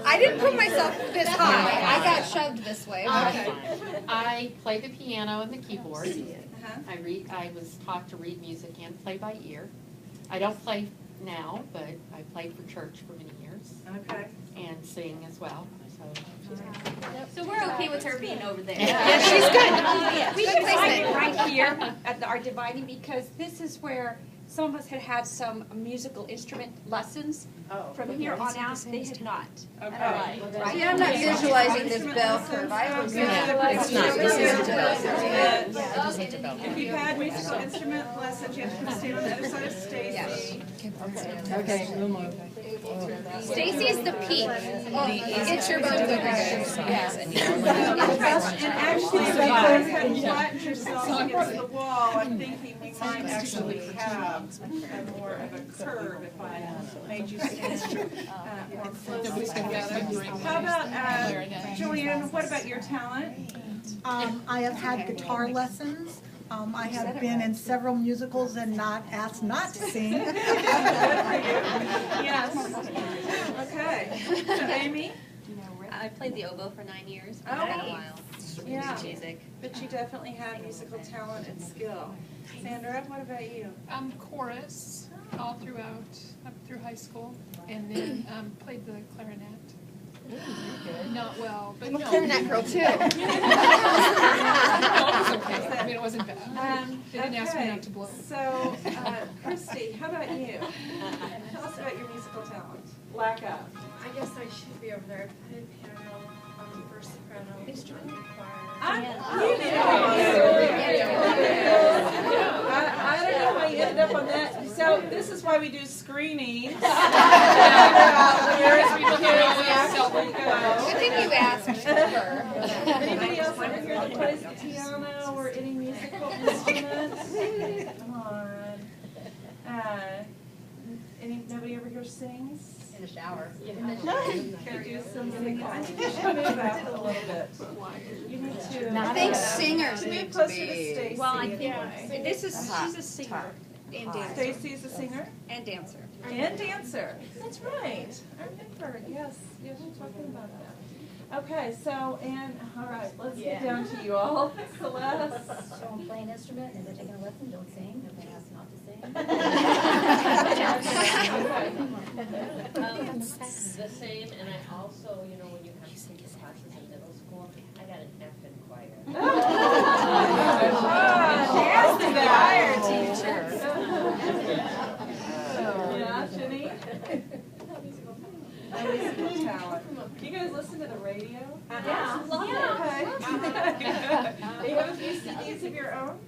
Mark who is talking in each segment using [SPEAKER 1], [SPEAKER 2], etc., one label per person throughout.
[SPEAKER 1] I didn't put myself this high. I got shoved this way.
[SPEAKER 2] I play the piano and the keyboard. I was taught to read music and play by ear. I don't play now, but I played for church for many years.
[SPEAKER 3] Okay.
[SPEAKER 2] And sing as well.
[SPEAKER 4] So we're okay with her being over there.
[SPEAKER 1] Yeah, she's good.
[SPEAKER 5] We decided right here at our dividing because this is where some of us had some musical instrument lessons. From here on out, they had not.
[SPEAKER 3] Okay.
[SPEAKER 1] See, I'm not visualizing this bell curve. I was
[SPEAKER 3] It's
[SPEAKER 1] not.
[SPEAKER 3] If you've had musical instrument lessons, you have to stand on the other side of Stacy.
[SPEAKER 6] Okay, we'll move.
[SPEAKER 1] Stacy's the peak. It's your bone
[SPEAKER 3] And actually, if you had flattened yourself against the wall, I'm thinking we might actually have more of a curve if I made you stand more closely together. How about, Julianne, what about your talent?
[SPEAKER 7] I have had guitar lessons. I have been in several musicals and not asked not to sing.
[SPEAKER 3] Good for you. Yes. Okay. So, Amy?
[SPEAKER 4] I played the oboe for 9 years.
[SPEAKER 3] Oh,
[SPEAKER 4] a while.
[SPEAKER 3] yeah.
[SPEAKER 4] Music.
[SPEAKER 3] But you definitely have musical talent and skill. Sandra, what about you?
[SPEAKER 8] Chorus all throughout, up through high school, and then played the clarinet. Not well, but
[SPEAKER 1] I'm a
[SPEAKER 8] no.
[SPEAKER 1] clarinet girl too.
[SPEAKER 8] No, it was okay. I mean, it wasn't bad. They didn't ask me not to blow.
[SPEAKER 3] So, Christy, how about you? Tell us about your musical talent. Lack of.
[SPEAKER 9] I guess I should be over there. I played piano on the first soprano instrument choir.
[SPEAKER 3] I don't know how you ended up on that. So this is why we do screenings.
[SPEAKER 1] Good thing you asked her.
[SPEAKER 3] Anybody else over here that plays the piano or any musical instruments? Come on. Nobody over here sings?
[SPEAKER 6] In the shower.
[SPEAKER 3] Can you do some singing? I think you should move out a little bit. You need to.
[SPEAKER 1] I think singers
[SPEAKER 3] move
[SPEAKER 1] need to
[SPEAKER 3] closer to
[SPEAKER 1] be.
[SPEAKER 3] Stacy.
[SPEAKER 5] Well, I think this is she's a singer and dancer.
[SPEAKER 3] Stacy's a singer
[SPEAKER 5] And dancer.
[SPEAKER 3] and dancer. That's right. I remember. Yes, you're talking about that. Okay, so all right, let's get down to you all. Celeste.
[SPEAKER 6] So I'm playing an instrument, and they're taking a lesson, don't sing, nobody asks not to sing.
[SPEAKER 9] The same, and I also, when you have singing classes in middle school, I got an F in choir.
[SPEAKER 3] Yeah, Jenny? Musical talent. You guys listen to the radio?
[SPEAKER 5] Yeah.
[SPEAKER 3] Okay. Do you have a few CDs of your own?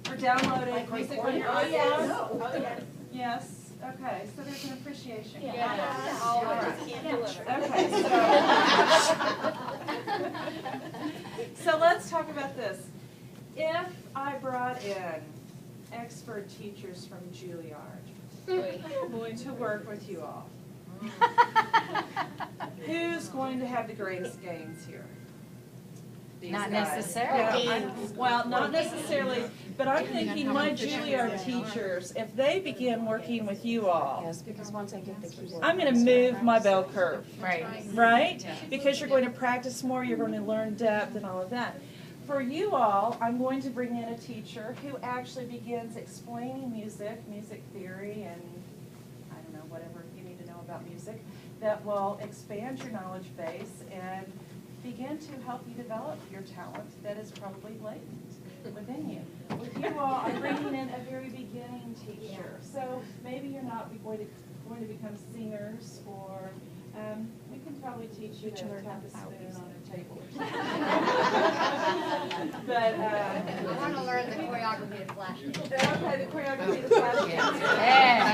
[SPEAKER 3] Or downloaded music on your iPhone? Yes. Okay, so there's an appreciation.
[SPEAKER 9] Yeah. All right.
[SPEAKER 3] Okay, so let's talk about this. If I brought in expert teachers from Juilliard to work with you all, who's going to have the greatest gains here? These
[SPEAKER 6] Not
[SPEAKER 3] guys.
[SPEAKER 6] necessarily.
[SPEAKER 3] Yeah, well, not necessarily, but I'm thinking my Juilliard teachers, if they begin working with you all,
[SPEAKER 6] Yes, because once I get the keyboard.
[SPEAKER 3] I'm going to move my bell curve,
[SPEAKER 6] Right.
[SPEAKER 3] right? Because you're going to practice more, you're going to learn depth and all of that. For you all, I'm going to bring in a teacher who actually begins explaining music theory, and I don't know, whatever you need to know about music, that will expand your knowledge base and begin to help you develop your talent that is probably latent within you. With you all, I'm bringing in a very beginning teacher. So maybe you're not going to become singers, or we can probably teach you to tap a spoon on a table or something. But
[SPEAKER 1] I want to learn the choreography of flash dance.
[SPEAKER 3] okay, the choreography of the flash dance.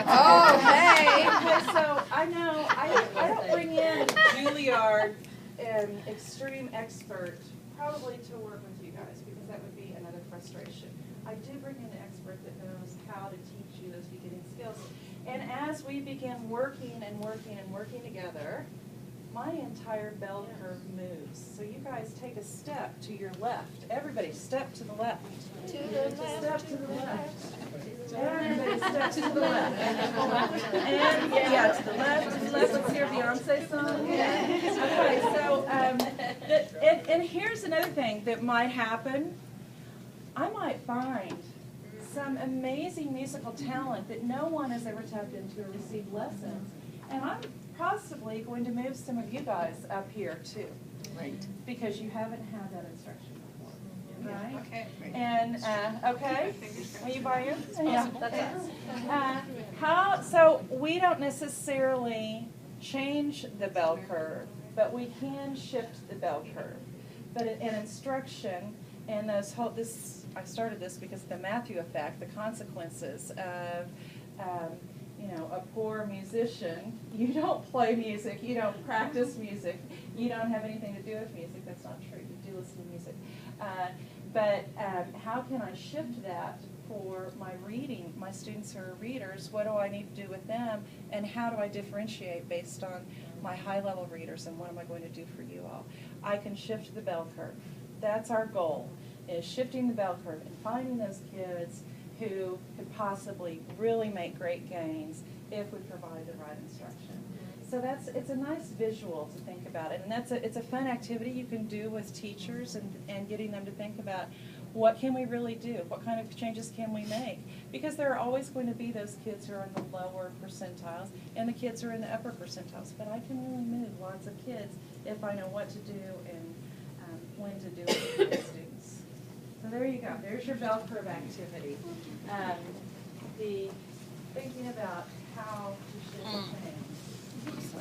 [SPEAKER 1] Oh, hey.
[SPEAKER 3] Okay, so I know I don't bring in Juilliard an extreme expert probably to work with you guys, because that would be another frustration. I do bring in an expert that knows how to teach you those beginning skills. And as we begin working and working and working together, my entire bell curve moves. So you guys take a step to your left. Everybody step to the left. Step to the left. Everybody step to the left. And yeah, to the left, to the left. Let's hear Beyonce song. Okay, so and here's another thing that might happen. I might find some amazing musical talent that no one has ever tapped into or received lessons. And I'm possibly going to move some of you guys up here too. Right. Because you haven't had that instruction before. Right?
[SPEAKER 8] Okay.
[SPEAKER 3] And, okay? Will you buy in? Yeah. So we don't necessarily change the bell curve, but we can shift the bell curve. But in instruction, and I started this because of the Matthew effect, the consequences of, a poor musician. You don't play music, you don't practice music, you don't have anything to do with music. That's not true. You do listen to music. But how can I shift that for my students who are readers? What do I need to do with them? And how do I differentiate based on my high-level readers, and what am I going to do for you all? I can shift the bell curve. That's our goal, is shifting the bell curve and finding those kids who could possibly really make great gains if we provide the right instruction. So it's a nice visual to think about it, and it's a fun activity you can do with teachers and getting them to think about what can we really do, what kind of changes can we make, because there are always going to be those kids who are in the lower percentiles and the kids who are in the upper percentiles, but I can really move lots of kids if I know what to do and when to do it with my students. So there you go. There's your bell curve activity. The thinking about how to shift things.